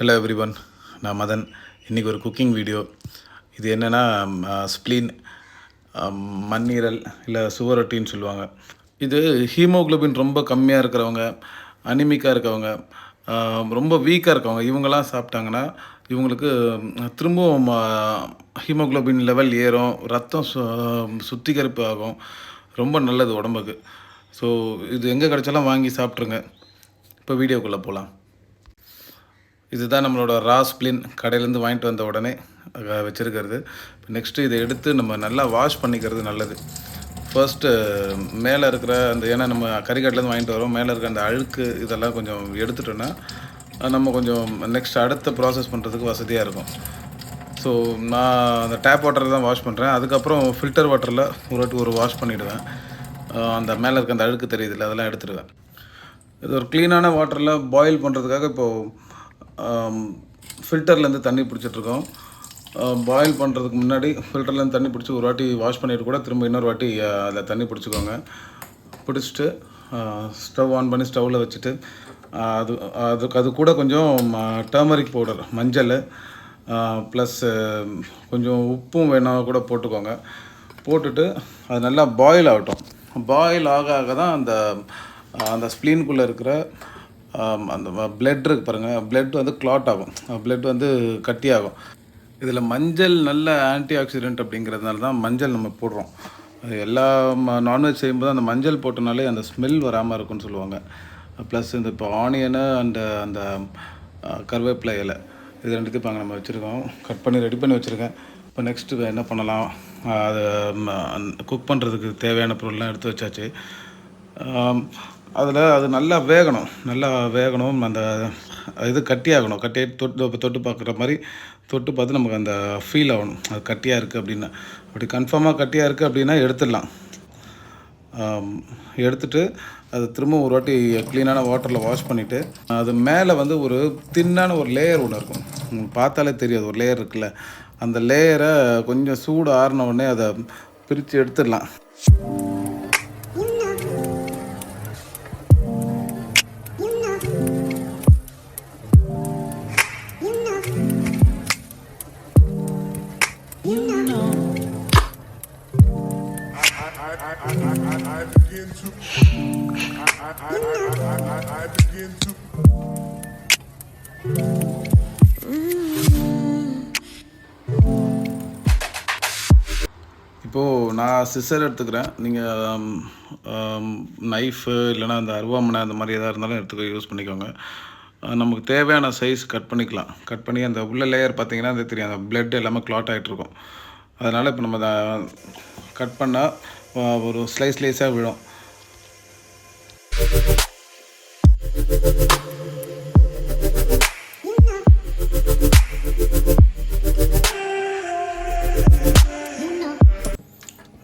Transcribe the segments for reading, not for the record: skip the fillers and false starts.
Hello everyone, நான் மதன். இன்றைக்கி ஒரு குக்கிங் வீடியோ. இது என்னென்னா ஸ்ப்ளீன், மண்ணீரல் இல்லை சுவரொட்டின்னு சொல்லுவாங்க. இது ஹீமோக்ளோபின் ரொம்ப கம்மியாக இருக்கிறவங்க, அனிமிக்காக இருக்கவங்க, ரொம்ப வீக்காக இருக்கவங்க, இவங்கெல்லாம் சாப்பிட்டாங்கன்னா இவங்களுக்கு திரும்பவும் ஹீமோக்ளோபின் லெவல் ஏறும், ரத்தம் சுத்திகரிப்பு ஆகும், ரொம்ப நல்லது உடம்புக்கு. ஸோ இது எங்கே கிடைச்சாலும் வாங்கி சாப்பிட்ருங்க. இப்போ வீடியோக்குள்ளே போகலாம். இதுதான் நம்மளோட ரா ஸ்ப்ளின், கடையிலேருந்து வாங்கிட்டு வந்த உடனே வச்சுருக்கிறது. நெக்ஸ்ட்டு இதை எடுத்து நம்ம நல்லா வாஷ் பண்ணிக்கிறது நல்லது. ஃபர்ஸ்ட்டு மேலே இருக்கிற அந்த, ஏன்னா நம்ம கறிக்கடையிலேருந்து வாங்கிட்டு வரோம், மேலே இருக்கிற அந்த அழுக்கு இதெல்லாம் கொஞ்சம் எடுத்துட்டோன்னா நம்ம கொஞ்சம் நெக்ஸ்ட் அடுத்த ப்ராசஸ் பண்ணுறதுக்கு வசதியாக இருக்கும். ஸோ நான் அந்த டேப் வாட்டரில் தான் வாஷ் பண்ணுறேன். அதுக்கப்புறம் ஃபில்டர் வாட்டரில் ஒரு வாஷ் பண்ணிவிடுவேன். அந்த மேலே இருக்க அந்த அழுக்கு தெரியுதில்ல, அதெல்லாம் எடுத்துடுவேன். இது ஒரு க்ளீனான வாட்டரில் பாயில் பண்ணுறதுக்காக இப்போது ஃபில்டர்லேருந்து தண்ணி பிடிச்சிட்ருக்கோம். பாயில் பண்ணுறதுக்கு முன்னாடி ஃபில்டர்லேருந்து தண்ணி பிடிச்சி ஒரு வாட்டி வாஷ் பண்ணிவிட்டு கூட திரும்ப இன்னொரு வாட்டி அதில் தண்ணி பிடிச்சிக்கோங்க. பிடிச்சிட்டு ஸ்டவ் ஆன் பண்ணி ஸ்டவ்வில் வச்சுட்டு அது கூட கொஞ்சம் டர்மரிக் பவுடர், மஞ்சள், ப்ளஸ் கொஞ்சம் உப்பும் வேணால் கூட போட்டுக்கோங்க. போட்டுட்டு அது நல்லா பாயில் ஆகட்டும். பாயில் ஆக தான் அந்த ஸ்ப்ளீனுக்குள்ளே இருக்கிற அந்த பிளட் இருக்குது பாருங்கள், பிளட் வந்து கிளாட் ஆகும், பிளட் வந்து கட்டியாகும். இதில் மஞ்சள் நல்ல ஆன்டி ஆக்சிடென்ட் அப்படிங்கிறதுனால தான் மஞ்சள் நம்ம போடுறோம். எல்லா நான்வெஜ் செய்யும்போது அந்த மஞ்சள் போட்டனாலே அந்த ஸ்மெல் வராமல் இருக்குன்னு சொல்லுவாங்க. ப்ளஸ் இப்போ ஆனியனு அந்த கருவேப்பிலை இலை, இது ரெண்டுத்தையும் இப்போ நம்ம வச்சுருக்கோம், கட் பண்ணி ரெடி பண்ணி வச்சுருக்கேன். இப்போ நெக்ஸ்ட்டு என்ன பண்ணலாம், அது குக் பண்ணுறதுக்கு தேவையான பொருள்லாம் எடுத்து வச்சாச்சு. அது நல்லா வேகணும், அந்த இது கட்டியாகணும். தொட்டு பார்க்குற மாதிரி தொட்டு பார்த்து நமக்கு அந்த ஃபீல் ஆகணும், அது கட்டியாக இருக்குது அப்படின்னா. அப்படி கன்ஃபார்மாக கட்டியாக இருக்குது அப்படின்னா எடுத்துடலாம். எடுத்துகிட்டு அது திரும்ப ஒரு வாட்டி க்ளீனான வாட்டரில் வாஷ் பண்ணிவிட்டு, அது மேலே வந்து ஒரு தின்னான ஒரு லேயர் ஒன்று இருக்கும், பார்த்தாலே தெரியாது, ஒரு லேயர் இருக்குல்ல, அந்த லேயரை கொஞ்சம் சூடு ஆறின உடனே அதை பிரித்து எடுத்துடலாம். இப்போது நான் சிசர் எடுத்துக்கிறேன். நீங்கள் நைஃபு இல்லைனா அந்த அருவாமனை அந்த மாதிரி எதாக இருந்தாலும் யூஸ் பண்ணிக்கோங்க. நமக்கு தேவையான சைஸ் கட் பண்ணிக்கலாம். கட் பண்ணி அந்த உள்ள லேயர் பார்த்திங்கன்னா அது தெரியும், அந்த பிளட் எல்லாமே கிளாட் ஆகிட்ருக்கும். அதனால் இப்போ நம்ம கட் பண்ணால் ஒரு ஸ்லைஸாக விழும்.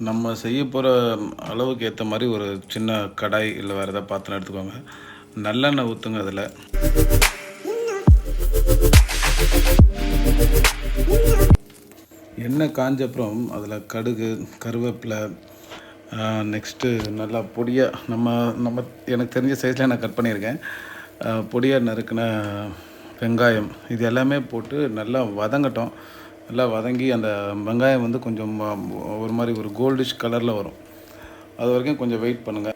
நம்ம செய்ய போகிற அளவுக்கு ஏற்ற மாதிரி ஒரு சின்ன கடாய் இல்லை வேறு ஏதாவது பாத்திரம் எடுத்துக்கோங்க. நல்லெண்ணெய் ஊற்றுங்க. அதில் எண்ணெய் காஞ்ச அப்புறம் அதில் கடுகு, கருவேப்பிலை, நெக்ஸ்ட்டு நல்லா பொடியாக நம்ம எனக்கு தெரிஞ்ச சைஸில் நான் கட் பண்ணியிருக்கேன், பொடியாக நறுக்கின வெங்காயம், இது எல்லாமே போட்டு நல்லா வதங்கட்டும். நல்லா வதங்கி அந்த வெங்காயம் வந்து கொஞ்சம் ஒரு மாதிரி ஒரு கோல்டிஷ் கலரில் வரும். அது வரைக்கும் கொஞ்சம் வெயிட் பண்ணுங்கள்.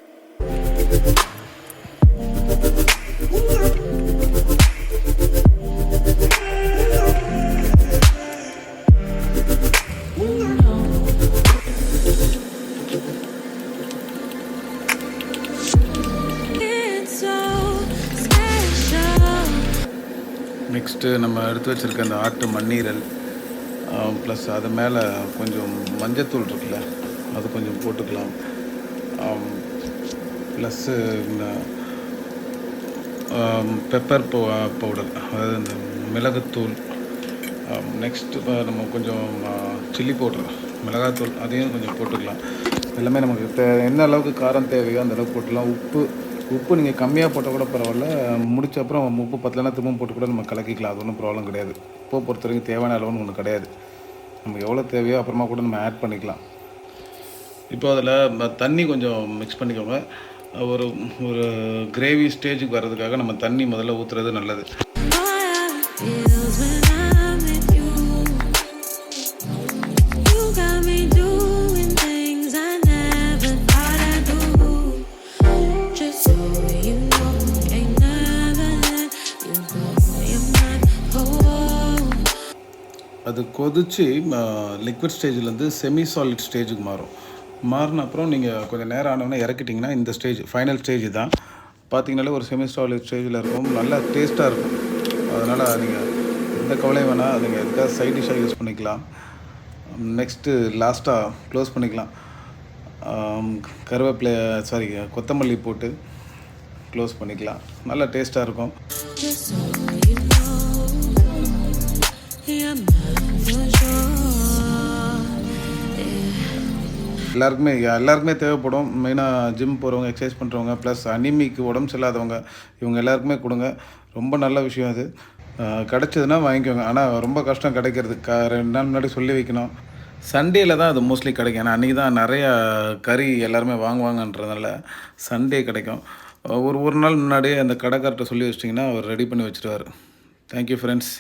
நெக்ஸ்ட்டு நம்ம எடுத்து வச்சுருக்க அந்த ஆட்டு மண்ணீரல், ப்ளஸ் அது மேலே கொஞ்சம் மஞ்சத்தூள் இருக்குல்ல, அது கொஞ்சம் போட்டுக்கலாம். ப்ளஸ்ஸு பெப்பர் பவுடர், அதாவது இந்த மிளகுத்தூள். நெக்ஸ்ட்டு நம்ம கொஞ்சம் சில்லி பவுடர், மிளகாத்தூள், அதையும் கொஞ்சம் போட்டுக்கலாம். எல்லாமே நமக்கு என்ன அளவுக்கு காரம் தேவையோ அந்த அளவுக்கு போட்டுக்கலாம். உப்பு நீங்கள் கம்மியாக போட்டால் கூட பரவாயில்ல, முடிச்ச அப்புறம் உப்பு பத்தலைன்னா திரும்ப போட்டு கூட நம்ம கலக்கிக்கலாம், அது ஒன்றும் ப்ராப்ளம் கிடையாது. உப்பை பொறுத்த வரைக்கும் தேவையான அளவுன்னு ஒன்று கிடையாது, நமக்கு எவ்வளோ தேவையோ அப்புறமா கூட நம்ம ஆட் பண்ணிக்கலாம். இப்போ அதில் தண்ணி கொஞ்சம் மிக்ஸ் பண்ணிக்கோங்க. ஒரு கிரேவி ஸ்டேஜுக்கு வர்றதுக்காக நம்ம தண்ணி முதல்ல ஊற்றுறது நல்லது. அது கொதித்து லிக்விட் ஸ்டேஜ்லேருந்து செமி சாலிட் ஸ்டேஜுக்கு மாறின அப்புறம் நீங்கள் கொஞ்சம் நேரம் ஆனோடனே இறக்கிட்டிங்கன்னா இந்த ஸ்டேஜ் ஃபைனல் ஸ்டேஜ் தான். பார்த்தீங்கனாலே ஒரு செமி சாலிட் ஸ்டேஜில் இருக்கும், நல்லா டேஸ்ட்டாக இருக்கும். அதனால் நீங்கள் எந்த கவலையும் வேணாம், நீங்கள் எதுக்காக சைட் டிஷ்ஷாக யூஸ் பண்ணிக்கலாம். நெக்ஸ்ட்டு லாஸ்ட்டாக க்ளோஸ் பண்ணிக்கலாம். கருவேப்பிலை கொத்தமல்லி போட்டு க்ளோஸ் பண்ணிக்கலாம். நல்லா டேஸ்ட்டாக இருக்கும். எல்லாருக்குமே தேவைப்படும். மெயினாக ஜிம் போகிறவங்க, எக்ஸசைஸ் பண்ணுறவங்க, ப்ளஸ் அனிமிக்கு உடம்பு சரியில்லாதவங்க, இவங்க எல்லாருக்குமே கொடுங்க. ரொம்ப நல்ல விஷயம் அது. கிடச்சதுன்னா வாங்கிக்கோங்க. ஆனால் ரொம்ப கஷ்டம் கிடைக்கிறது. 2 நாள் முன்னாடி சொல்லி வைக்கணும். சண்டேயில் தான் அது மோஸ்ட்லி கிடைக்கும். ஏன்னா அன்றைக்கி தான் நிறையா கறி எல்லாருமே வாங்குவாங்கன்றதுனால சண்டே கிடைக்கும். ஒரு நாள் முன்னாடியே அந்த கடைக்கார்ட்ட சொல்லி வச்சிட்டிங்கன்னா அவர் ரெடி பண்ணி வச்சுருவார். Thank you friends.